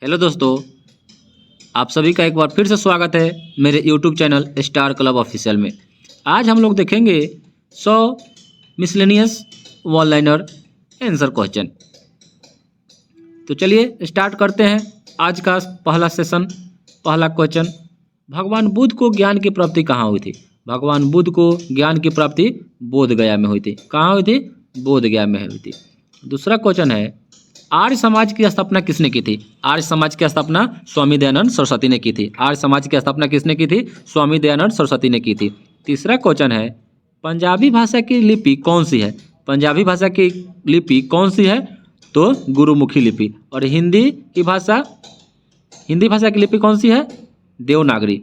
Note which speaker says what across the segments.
Speaker 1: Hello दोस्तों, आप सभी का एक बार फिर से स्वागत है मेरे YouTube channel star club official में। आज हम लोग देखेंगे 100 miscellaneous one liner answer question. तो चलिए स्टार्ट करते हैं आज का पहला सेशन। पहला क्वेश्चन, भगवान बुद्ध को ज्ञान की प्राप्ति कहाँ हुई थी? भगवान बुद्ध को ज्ञान की प्राप्ति बोध गया में हुई थी। कहाँ हुई थी? बोध गया में हुई थी। दूसरा क्वेश्चन है, आर्य समाज की स्थापना किसने की थी? आर्य समाज की स्थापना स्वामी दयानंद सरस्वती ने की थी। आर्य समाज की स्थापना किसने की थी? स्वामी दयानंद सरस्वती ने की थी। तीसरा क्वेश्चन है, पंजाबी भाषा की लिपि कौन सी है? पंजाबी भाषा की लिपि कौन सी है? तो गुरुमुखी लिपि। और हिंदी भाषा की लिपि कौन सी है? देवनागरी।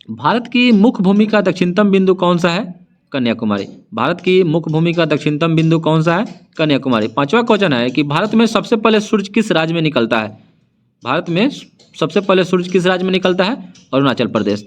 Speaker 1: भारत की मुख्य भूमि का दक्षिणतम बिंदु कौन सा है? कन्याकुमारी। भारत की मुख्य भूमि का दक्षिणतम बिंदु कौन सा है? कन्याकुमारी। पांचवा क्वेश्चन है कि भारत में सबसे पहले सूर्य किस राज्य में निकलता है? भारत में सबसे पहले सूर्य किस राज्य में निकलता है? अरुणाचल प्रदेश।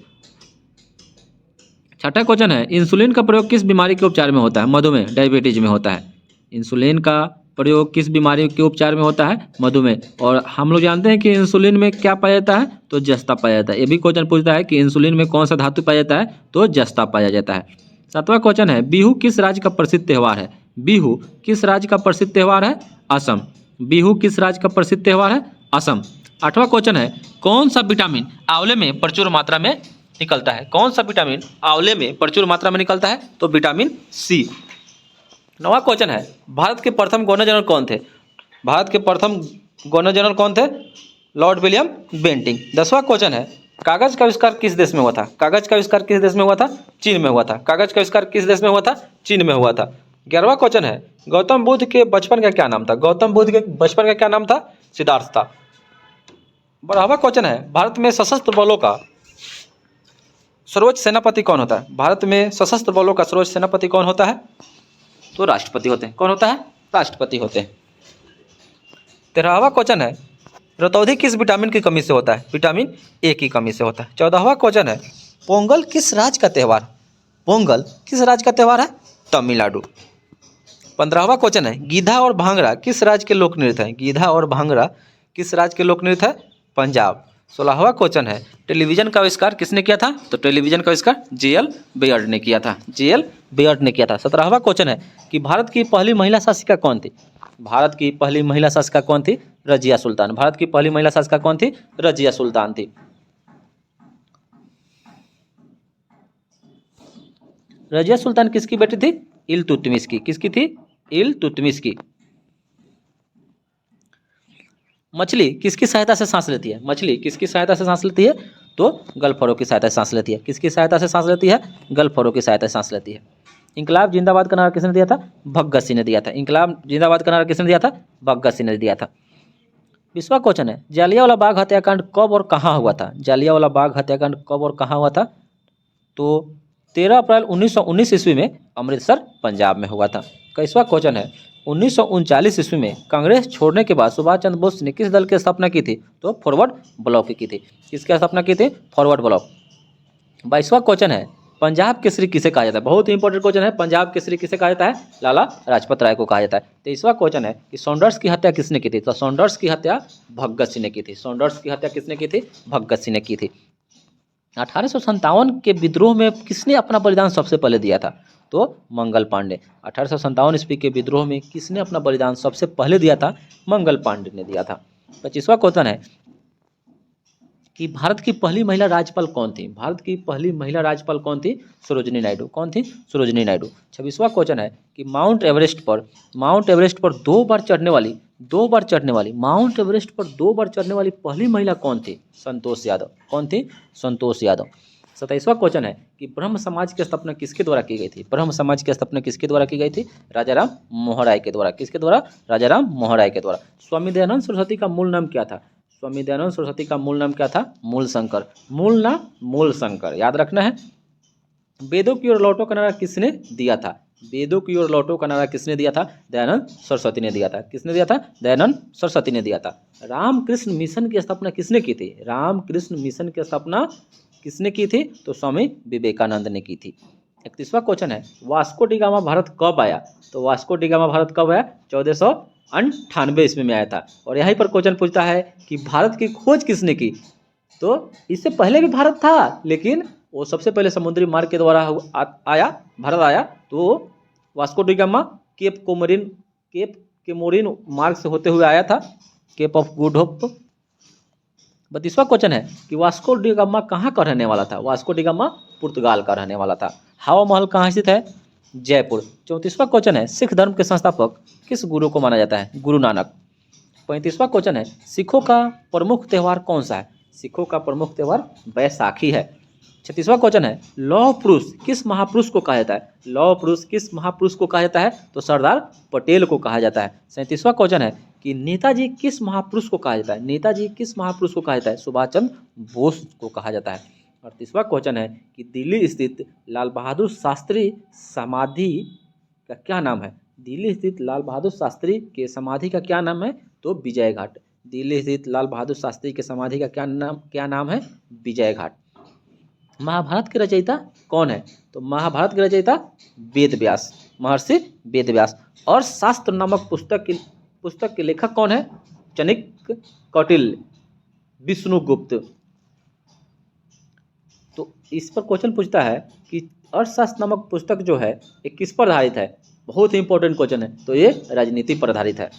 Speaker 1: छठा क्वेश्चन है, इंसुलिन का प्रयोग किस बीमारी के उपचार में होता है? मधुमेह, डायबिटीज में होता है। इंसुलिन का प्रयोग किस बीमारी के उपचार में होता है? मधुमेह। और हम लोग जानते हैं कि इंसुलिन में क्या पाया जाता है? तो जस्ता पाया जाता है। ये भी क्वेश्चन पूछता है कि इंसुलिन में कौन सा धातु पाया जाता है? तो जस्ता पाया जाता है। सातवां क्वेश्चन है, बिहू किस राज्य का प्रसिद्ध त्योहार है? बिहू किस राज्य का प्रसिद्ध त्योहार है? असम। बिहू किस राज्य का प्रसिद्ध त्योहार है? असम। आठवां क्वेश्चन है, कौन सा विटामिन आंवले में प्रचुर मात्रा में निकलता है? कौन सा विटामिन आंवले में प्रचुर मात्रा में निकलता है? तो विटामिन सी। नौवां क्वेश्चन है, भारत के प्रथम गवर्नर जनरल कौन थे? भारत के प्रथम गवर्नर जनरल कौन थे? Lord William Bentinck. 10वां क्वेश्चन है, कागज का आविष्कार किस देश में हुआ था? कागज का आविष्कार किस देश में हुआ था? चीन में हुआ था। कागज का आविष्कार किस देश में हुआ था? चीन में हुआ था। 11वां क्वेश्चन है, गौतम बुद्ध के बचपन का क्या नाम था? गौतम बुद्ध के बचपन का क्या नाम था? सिद्धार्थ था। 12वां क्वेश्चन है, भारत में सशस्त्र बलों का सर्वोच्च सेनापति कौन होता है? भारत में सशस्त्र बलों का सर्वोच्च सेनापति कौन होता है? तो राष्ट्रपति होते हैं। कौन होता है? राष्ट्रपति होते हैं। 13वां क्वेश्चन है, रतौंधी किस विटामिन की कमी से होता है? विटामिन ए की कमी से होता है। 14वां क्वेश्चन है, पोंगल किस राज्य का त्यौहार? पोंगल किस राज्य का त्यौहार है? तमिलनाडु। 15वां क्वेश्चन है, गीधा और भांगड़ा किस राज्य के लोक नृत्य है? गीधा और भांगड़ा किस राज्य के लोक नृत्य है? पंजाब। 16वां क्वेश्चन है, टेलीविजन का आविष्कार किसने किया था? तो टेलीविजन का आविष्कार जे.एल. बेयर्ड ने किया था। जे.एल. बेयर्ड ने किया था। 17वां क्वेश्चन है कि भारत की पहली महिला शासिका कौन थी? भारत की पहली महिला शासिका कौन थी? रजिया सुल्तान। भारत की पहली महिला शासिका कौन थी? रजिया सुल्तान थी। रजिया सुल्तान किसकी बेटी थी? इल्तुतमिश की। किसकी थी? इल्तुतमिश की। मछली किसकी सहायता से सांस लेती है? मछली किसकी सहायता से सांस लेती है? तो गलफरों की सहायता से सांस लेती है। किसकी सहायता से सांस लेती है? गलफरों की सहायता से सांस लेती है। इंकलाब जिंदाबाद का नारा किसने दिया था? भगत सिंह ने दिया था। इंकलाब जिंदाबाद का नारा किसने दिया था? भगत सिंह ने दिया था। 20वां क्वेश्चन है, जालियांवाला बाग हत्याकांड कब और कहाँ हुआ था? जालियांवाला बाग हत्याकांड कब और कहाँ हुआ था? तो 13 अप्रैल 1919 ईस्वी में अमृतसर पंजाब में हुआ था। 21वां क्वेश्चन है, 1939 ईस्वी में कांग्रेस छोड़ने के बाद सुभाष चंद्र बोस ने किस दल की स्थापना की थी? तो फॉरवर्ड ब्लॉक की थी। किसकी स्थापना की थी? Forward block. 22वां क्वेश्चन है, पंजाब केसरी किसे कहा जाता है? बहुत ही इंपॉर्टेंट क्वेश्चन है। पंजाब केसरी किसे कहा जाता है? लाला लाजपत राय को कहा जाता है। 23वां क्वेश्चन है कि सॉन्डर्स की हत्या किसने की थी? तो सॉन्डर्स की हत्या भगत सिंह ने की थी। सॉन्डर्स की हत्या किसने की थी? भगत सिंह ने की थी। 1857 के विद्रोह में किसने अपना बलिदान सबसे पहले दिया था? तो मंगल पांडे। 1857 ईस्वी के विद्रोह में किसने अपना बलिदान सबसे पहले दिया था? मंगल पांडे ने दिया था। 25वां क्वेश्चन है कि भारत की पहली महिला राज्यपाल कौन थी? भारत की पहली महिला राज्यपाल कौन थी? सरोजिनी नायडू। कौन थी? सरोजिनी नायडू। 26वां क्वेश्चन है कि माउंट एवरेस्ट पर दो बार चढ़ने वाली पहली महिला कौन थी? संतोष यादव। कौन थी? संतोष यादव। 27वां क्वेश्चन है कि ब्रह्म समाज की स्थापना किसके द्वारा की गई थी? ब्रह्म समाज की स्थापना किसके द्वारा की गई थी? राजाराम मोहन राय के द्वारा। किसके द्वारा? राजाराम मोहन राय के द्वारा। स्वामी दयानंद सरस्वती का मूल नाम क्या था? स्वामी दयानंद सरस्वती का मूल नाम क्या था? मूल शंकर। मूल ना मूल शंकर, याद रखना है। वेदों की ओर लौटो का नारा किसने दिया था? वेदों की ओर लौटो का नारा किसने दिया था? दयानंद सरस्वती ने दिया था। किसने दिया था? दयानंद सरस्वती ने दिया था। रामकृष्ण मिशन की स्थापना किसने की थी? रामकृष्ण मिशन की स्थापना किसने की थी? तो स्वामी विवेकानंद ने की थी। 31वां क्वेश्चन है, वास्को डी गामा भारत कब आया? तो वास्को डी गामा भारत कब आया? 1898 ईस्वी में आया था। और यहीं पर क्वेश्चन पूछता है कि भारत की खोज किसने की, तो इससे पहले भी भारत था, लेकिन वो सबसे पहले समुद्री मार्ग के द्वारा भारत आया, तो Vasco da Gama Cape Comorin मार्ग से होते हुए आया था, केप ऑफ गुड होप। 32वां क्वेश्चन है कि वास्को डी गामा कहाँ का रहने वाला था। वास्को डी गामा पुर्तगाल का रहने वाला था। हवा महल कहाँ स्थित है, जयपुर। 34वां क्वेश्चन है सिख धर्म के संस्थापक किस गुरु को माना जाता है, गुरु नानक। 35वां क्वेश्चन है सिखों का प्रमुख त्यौहार कौन सा है, सिखों का प्रमुख त्यौहार बैसाखी है। 36वां क्वेश्चन है लौह पुरुष किस महापुरुष को कहा जाता है, लौह पुरुष किस महापुरुष को कहा जाता है, तो सरदार पटेल को कहा जाता है। 37वां क्वेश्चन है कि नेताजी किस महापुरुष को कहा जाता है, नेताजी किस महापुरुष को कहा जाता है, सुभाष चंद्र बोस को कहा जाता है। 38वां क्वेश्चन है कि दिल्ली स्थित लाल बहादुर शास्त्री समाधि का क्या नाम है, दिल्ली स्थित लाल बहादुर शास्त्री के समाधि का क्या नाम है, तो विजय घाट। दिल्ली स्थित लाल बहादुर शास्त्री के समाधि का क्या नाम है, विजय घाट। महाभारत के रचयिता कौन है, तो महाभारत के रचयिता वेद व्यास, महर्षि वेद व्यास। और शास्त्र नामक पुस्तक के लेखक कौन है, चाणक्य, कौटिल्य, विष्णुगुप्त। तो इस पर क्वेश्चन पूछता है कि अर्थशास्त्र नामक पुस्तक जो है ये किस पर आधारित है, बहुत ही इंपॉर्टेंट क्वेश्चन है, तो ये राजनीति पर आधारित है।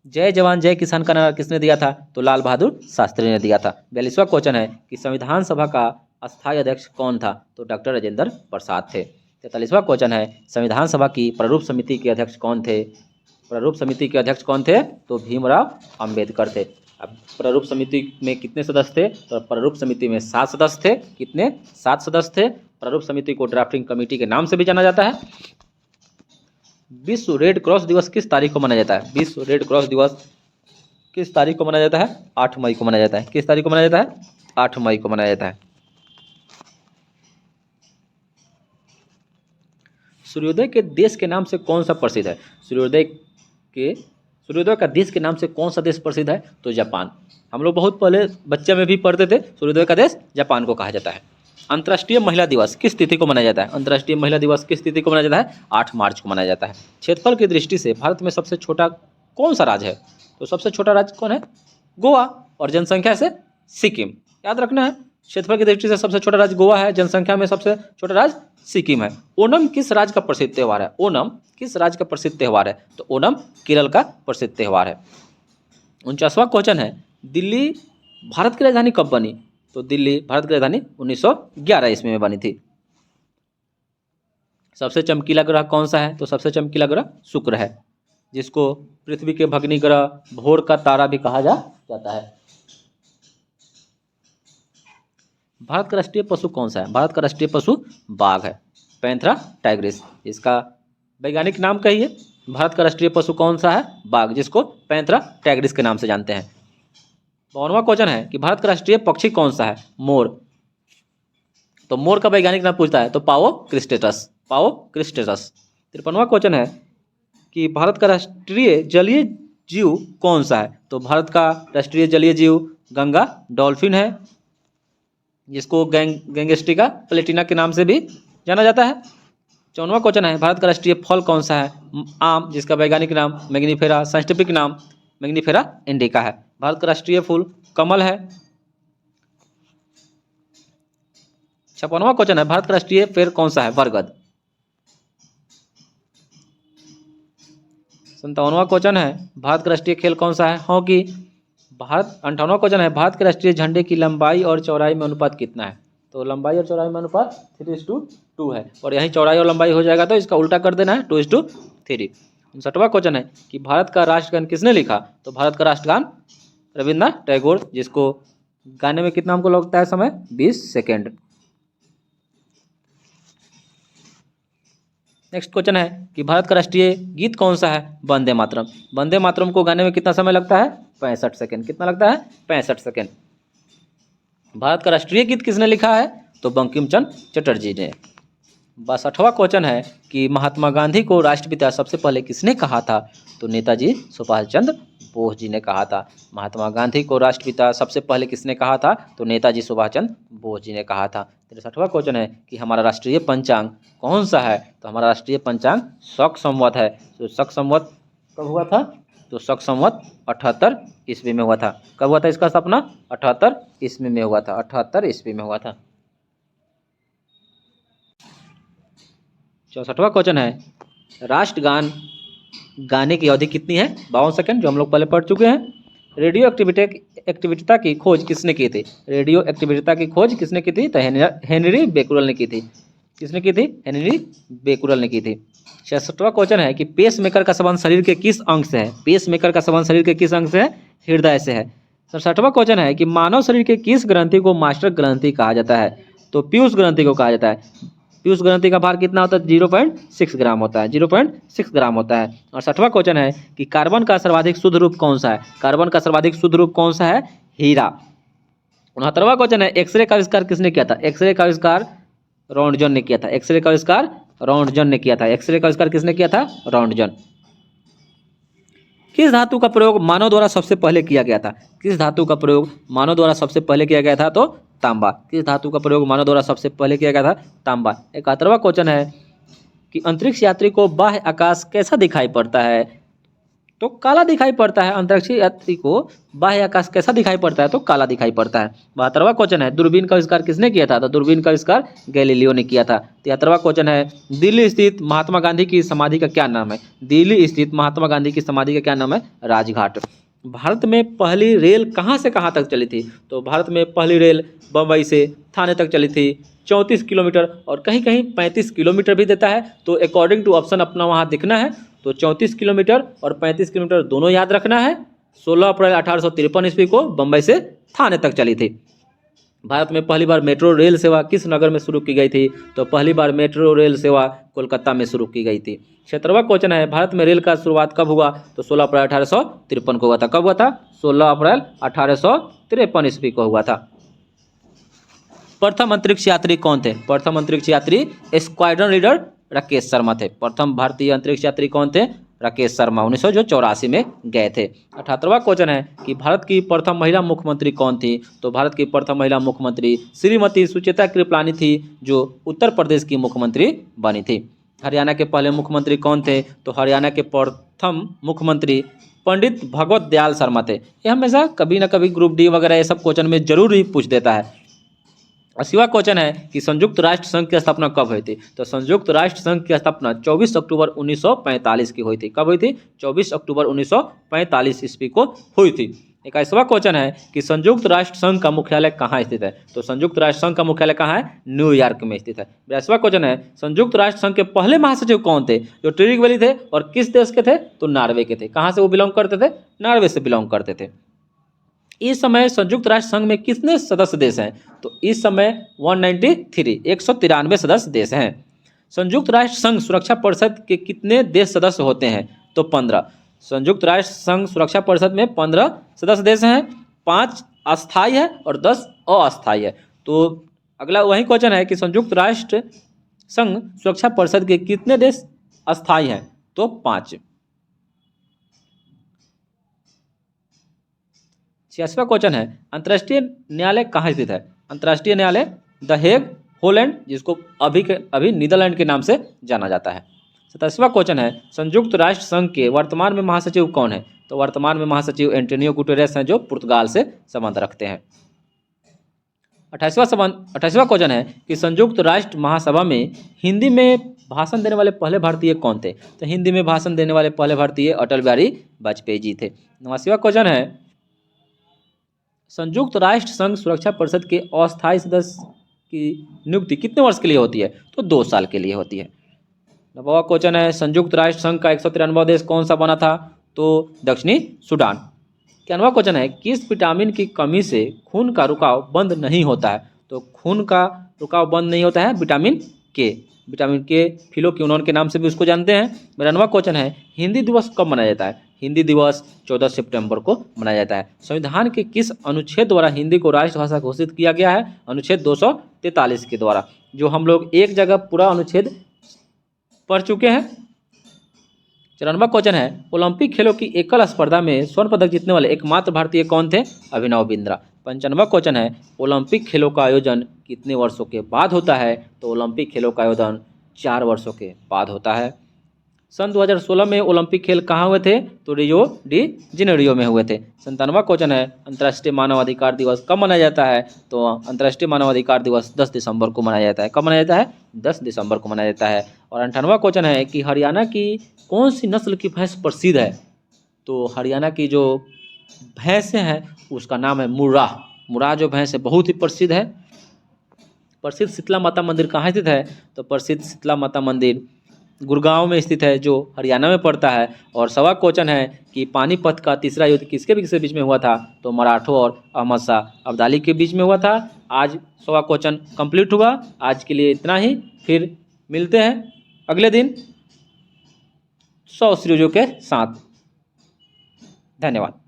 Speaker 1: जय जवान जय किसान का नारा किसने दिया था, तो लाल बहादुर शास्त्री ने दिया था। 42वां क्वेश्चन है कि संविधान सभा का अस्थायी अध्यक्ष कौन था, तो डॉक्टर राजेंद्र प्रसाद थे। 43वां क्वेश्चन है संविधान सभा की प्रारूप समिति के अध्यक्ष कौन थे, प्रारूप समिति के अध्यक्ष कौन थे, तो भीमराव अंबेडकर थे। अब प्रारूप समिति में कितने सदस्य थे, तो प्रारूप समिति में 7 सदस्य थे। कितने, 7 सदस्य थे। प्रारूप समिति को ड्राफ्टिंग कमेटी के नाम से भी जाना जाता है। विश्व रेड क्रॉस दिवस किस तारीख को मनाया जाता है, विश्व रेड क्रॉस दिवस किस तारीख को मनाया जाता है, 8 मई को मनाया जाता है। किस तारीख को मनाया जाता है, 8 मई को मनाया जाता है। सूर्योदय के देश के नाम से कौन सा प्रसिद्ध है, सूर्योदय का देश के नाम से कौन सा देश प्रसिद्ध है, तो जापान। हम लोग बहुत पहले बच्चे में भी पढ़ते थे, सूर्योदय का देश जापान को कहा जाता है। अंतर्राष्ट्रीय महिला दिवस किस तिथि को मनाया जाता है, अंतर्राष्ट्रीय महिला दिवस किस तिथि को मनाया जाता है, 8 मार्च को मनाया जाता है। क्षेत्रफल की दृष्टि से भारत में सबसे छोटा कौन सा राज्य है, तो सबसे छोटा राज्य कौन है, गोवा। और जनसंख्या से सिक्किम, याद रखना है। क्षेत्रफल की दृष्टि से सबसे छोटा राज्य गोवा है, जनसंख्या में सबसे छोटा राज्य सिक्किम है। ओणम किस राज्य का प्रसिद्ध त्यौहार है, ओणम किस राज्य का प्रसिद्ध त्यौहार है, तो ओणम केरल का प्रसिद्ध त्यौहार है। 49वां क्वेश्चन है दिल्ली भारत की राजधानी कब बनी, तो दिल्ली भारत की राजधानी 1911 ईस्वी में बनी थी। सबसे चमकीला ग्रह कौन सा है, तो सबसे चमकीला ग्रह शुक्र है, जिसको पृथ्वी के भग्नी ग्रह, भोर का तारा भी कहा जाता है। भारत का राष्ट्रीय पशु कौन सा है, भारत का राष्ट्रीय पशु बाघ है, पैंथेरा टाइग्रिस। इसका वैज्ञानिक नाम कहिए, भारत का राष्ट्रीय पशु कौन सा है, बाघ, जिसको पैंथेरा टाइग्रिस के नाम से जानते हैं। 52वां क्वेश्चन है कि भारत का राष्ट्रीय पक्षी कौन सा है, मोर। तो मोर का वैज्ञानिक नाम पूछता है, तो पाओ क्रिस्टेटस, पाओ क्रिस्टेटस। 53वां क्वेश्चन है कि भारत का राष्ट्रीय जलीय जीव कौन सा है, तो भारत का राष्ट्रीय जलीय जीव गंगा डॉल्फिन है, जिसको गैंगस्टिका प्लेटिना के नाम से भी जाना जाता है। 54वां क्वेश्चन है भारत का राष्ट्रीय फल कौन सा है, आम, जिसका वैज्ञानिक नाम मैग्नीफेरा, साइंटिफिक नाम मैग्नीफेरा इंडिका है। भारत का राष्ट्रीय फूल कमल है। 56वां क्वेश्चन है भारत का राष्ट्रीय पेड़ कौन सा है, बरगद। 57वां क्वेश्चन है भारत का राष्ट्रीय खेल कौन सा है, हॉकी। 58वां क्वेश्चन है भारत के राष्ट्रीय झंडे की लंबाई और चौड़ाई में अनुपात कितना है, तो लंबाई और चौड़ाई में अनुपात 3:2 है, और यहीं चौड़ाई और लंबाई हो जाएगा तो इसका उल्टा कर देना है, 2:3। 59वां क्वेश्चन है कि भारत का राष्ट्रगान किसने लिखा, तो भारत का राष्ट्रगान रविन्द्रनाथ टैगोर, जिसको गाने में कितना हमको लगता है समय, 20 सेकेंड। नेक्स्ट क्वेश्चन है कि भारत का राष्ट्रीय गीत कौन सा है, वंदे मातरम। वंदे मातरम को गाने में कितना समय लगता है, 65 सेकेंड। कितना लगता है, 65 सेकेंड। भारत का राष्ट्रीय गीत किसने लिखा है, तो बंकिम चंद्र चटर्जी ने। 62वां क्वेश्चन है कि महात्मा गांधी को राष्ट्रपिता सबसे पहले किसने कहा था, तो नेताजी सुभाष चंद्र बोस जी ने कहा था। महात्मा गांधी को राष्ट्रपिता सबसे पहले किसने कहा था? तो नेताजी सुभाष चंद्र बोस जी ने कहा था। 63वां क्वेश्चन है कि हमारा राष्ट्रीय पंचांग कौन सा है? तो हमारा राष्ट्रीय पंचांग शक संवत है। तो शक संवत कब हुआ था? तो शक संवत 78 ईस्वी में हुआ था। कब हुआ था इसका स्थापना? 78 ईस्वी में हुआ था। 78 ईस्वी में हुआ था। 64वां क्वेश्चन है राष्ट्रगान गाने की अवधि कितनी है? 52 सेकंड, जो हम लोग पहले पढ़ चुके हैं। रेडियो एक्टिविटीता की खोज किसने की थी? रेडियो एक्टिविटीता की खोज किसने की थी? तो हेनरी बेकुरल ने की थी। किसने की थी? हेनरी बेकुरल ने की थी। 66वां क्वेश्चन है कि पेस मेकर का संबंध शरीर के किस अंग से है? पेस मेकर का संबंध शरीर के किस अंग से है? हृदय से है। 67वां क्वेश्चन है कि मानव शरीर के किस ग्रंथि को मास्टर ग्रंथि कहा जाता है? तो पीयूष ग्रंथि को कहा जाता है। पीयूष ग्रंथि का भार कितना होता है? 0.6 ग्राम होता है। 0.6 ग्राम होता है। और 60वां क्वेश्चन है कि कार्बन का सर्वाधिक शुद्ध रूप कौन सा है? कार्बन का सर्वाधिक शुद्ध रूप कौन सा है? हीरा। 69वां क्वेश्चन है एक्सरे का आविष्कार किसने किया था? एक्सरे का आविष्कार रॉन्टजन ने किया था। एक्सरे का आविष्कार रॉन्टजन ने किया था। एक्सरे का आविष्कार किसने किया था? रॉन्टजन। किस धातु का प्रयोग मानव द्वारा सबसे पहले किया गया था? किस धातु का प्रयोग मानव द्वारा सबसे पहले किया गया था? तो तांबा। किस धातु का प्रयोग मानव द्वारा सबसे पहले किया गया था? तांबा। 71वां क्वेश्चन है कि अंतरिक्ष यात्री को बाह्य आकाश कैसा दिखाई पड़ता है? तो काला दिखाई पड़ता है। अंतरिक्ष यात्री को बाह्य आकाश कैसा दिखाई पड़ता है? तो काला दिखाई पड़ता है। 72वां क्वेश्चन है दूरबीन का आविष्कार किसने किया था? तो दूरबीन का आविष्कार गैलीलियो ने किया था। 73वां क्वेश्चन है दिल्ली स्थित महात्मा गांधी की समाधि का क्या नाम है? दिल्ली स्थित महात्मा गांधी की समाधि का क्या नाम है? राजघाट। भारत में पहली रेल कहाँ से कहाँ तक चली थी? तो भारत में पहली रेल बम्बई से थाने तक चली थी, 34 किलोमीटर, और कहीं कहीं 35 किलोमीटर भी देता है। तो अकॉर्डिंग टू ऑप्शन अपना वहाँ दिखना है। तो 34 किलोमीटर और 35 किलोमीटर दोनों याद रखना है। 16 अप्रैल 1853 ईस्वी को बम्बई से थाने तक चली थी। भारत में पहली बार मेट्रो रेल सेवा किस नगर में शुरू की गई थी? तो पहली बार मेट्रो रेल सेवा कोलकाता में शुरू की गई थी। 76वां क्वेश्चन है भारत में रेल का शुरुआत कब हुआ? तो 16 अप्रैल 1853 को हुआ था। कब हुआ था? 16 अप्रैल 1853 ईस्वी को हुआ था। प्रथम अंतरिक्ष यात्री कौन थे? प्रथम अंतरिक्ष यात्री स्क्वाड्रन लीडर राकेश शर्मा थे। प्रथम भारतीय अंतरिक्ष यात्री कौन थे? राकेश शर्मा 1984 में गए थे। 78वां क्वेश्चन है कि भारत की प्रथम महिला मुख्यमंत्री कौन थी? तो भारत की प्रथम महिला मुख्यमंत्री श्रीमती सुचेता कृपलानी थी, जो उत्तर प्रदेश की मुख्यमंत्री बनी थी। हरियाणा के पहले मुख्यमंत्री कौन थे? तो हरियाणा के प्रथम मुख्यमंत्री पंडित भगवत दयाल शर्मा थे। ये हमेशा कभी ना कभी ग्रुप डी वगैरह ये सब क्वेश्चन में जरूर ही पूछ देता है। 80वां क्वेश्चन है कि संयुक्त राष्ट्र संघ की स्थापना कब हुई थी? तो संयुक्त राष्ट्र संघ की स्थापना 24 अक्टूबर 1945 की हुई थी। कब हुई थी? 24 अक्टूबर 1945 ईस्वी को हुई थी। 21वां क्वेश्चन है कि संयुक्त राष्ट्र संघ का मुख्यालय कहाँ स्थित है? तो संयुक्त राष्ट्र संघ का मुख्यालय कहाँ है? न्यूयॉर्क में स्थित है। 82वां क्वेश्चन है संयुक्त राष्ट्र संघ के पहले महासचिव कौन थे? जो ट्रिगवेली थे, और किस देश के थे? तो नॉर्वे के थे। कहाँ से वो बिलोंग करते थे? नॉर्वे से बिलोंग करते थे। इस समय संयुक्त राष्ट्र संघ में कितने सदस्य देश हैं? तो इस समय 193 सदस्य देश हैं। संयुक्त राष्ट्र संघ सुरक्षा परिषद के कितने देश सदस्य होते हैं? तो 15। संयुक्त राष्ट्र संघ सुरक्षा परिषद में 15 सदस्य देश हैं, 5 अस्थायी है और 10 अस्थायी है। तो अगला वही क्वेश्चन है कि संयुक्त राष्ट्र संघ सुरक्षा परिषद के कितने देश अस्थायी हैं? तो 5। 86वां क्वेश्चन है अंतर्राष्ट्रीय न्यायालय कहाँ स्थित है? अंतर्राष्ट्रीय न्यायालय द हेग, होलैंड, जिसको अभी नीदरलैंड के नाम से जाना जाता है। 87वां क्वेश्चन है संयुक्त राष्ट्र संघ के वर्तमान में महासचिव कौन है? तो वर्तमान में महासचिव एंटोनियो गुटेरेस हैं, जो पुर्तगाल से संबंध रखते हैं। 28वां क्वेश्चन है कि संयुक्त राष्ट्र महासभा में हिंदी में भाषण देने वाले पहले भारतीय कौन थे? तो हिंदी में भाषण देने वाले पहले भारतीय अटल बिहारी वाजपेयी जी थे। 89वां क्वेश्चन है संयुक्त राष्ट्र संघ सुरक्षा परिषद के अस्थायी सदस्य की नियुक्ति कितने वर्ष के लिए होती है? तो 2 साल के लिए होती है। 90वां क्वेश्चन है संयुक्त राष्ट्र संघ का 193वां देश कौन सा बना था? तो दक्षिणी सूडान। 91वां क्वेश्चन है किस विटामिन की कमी से खून का रुकाव बंद नहीं होता है? तो खून का रुकाव बंद नहीं होता है विटामिन के। विटामिन के फिलोक्विनोन के नाम से भी उसको जानते हैं। 92वां क्वेश्चन है हिंदी दिवस कब मनाया जाता है? हिंदी दिवस 14 सितंबर को मनाया जाता है। संविधान के किस अनुच्छेद द्वारा हिंदी को राष्ट्रभाषा घोषित किया गया है? अनुच्छेद 243 के द्वारा, जो हम लोग एक जगह पूरा अनुच्छेद पढ़ चुके हैं। 94वां क्वेश्चन है, ओलंपिक खेलों की एकल स्पर्धा में स्वर्ण पदक जीतने वाले एकमात्र भारतीय कौन थे? अभिनव बिंद्रा। 95वां क्वेश्चन है, ओलंपिक खेलों का आयोजन कितने वर्षों के बाद होता है? तो ओलंपिक खेलों का आयोजन 4 वर्षों के बाद होता है। सन 2016 में ओलंपिक खेल कहाँ हुए थे? तो रियो डी जेनेरियो में हुए थे। 97वां क्वेश्चन है, अंतर्राष्ट्रीय मानवाधिकार दिवस कब मनाया जाता है? तो अंतर्राष्ट्रीय मानवाधिकार दिवस 10 दिसंबर को मनाया जाता है। कब मनाया जाता है? 10 दिसंबर को मनाया जाता है। और 98वां क्वेश्चन है कि हरियाणा की कौन सी नस्ल की भैंस प्रसिद्ध है? तो हरियाणा की जो भैंस है उसका नाम है मुर्राह। मुर्राह जो भैंस है बहुत ही प्रसिद्ध है। प्रसिद्ध शीतला माता मंदिर कहाँ स्थित है? तो प्रसिद्ध शीतला माता मंदिर गुड़गांव में स्थित है, जो हरियाणा में पड़ता है। और सवा क्वेश्चन है कि पानीपत का तीसरा युद्ध किसके बीच में हुआ था? तो मराठों और अहमद शाह अब्दाली के बीच में हुआ था। आज सवा क्वेश्चन कंप्लीट हुआ। आज के लिए इतना ही, फिर मिलते हैं अगले दिन 100 सीरीजों के साथ। धन्यवाद।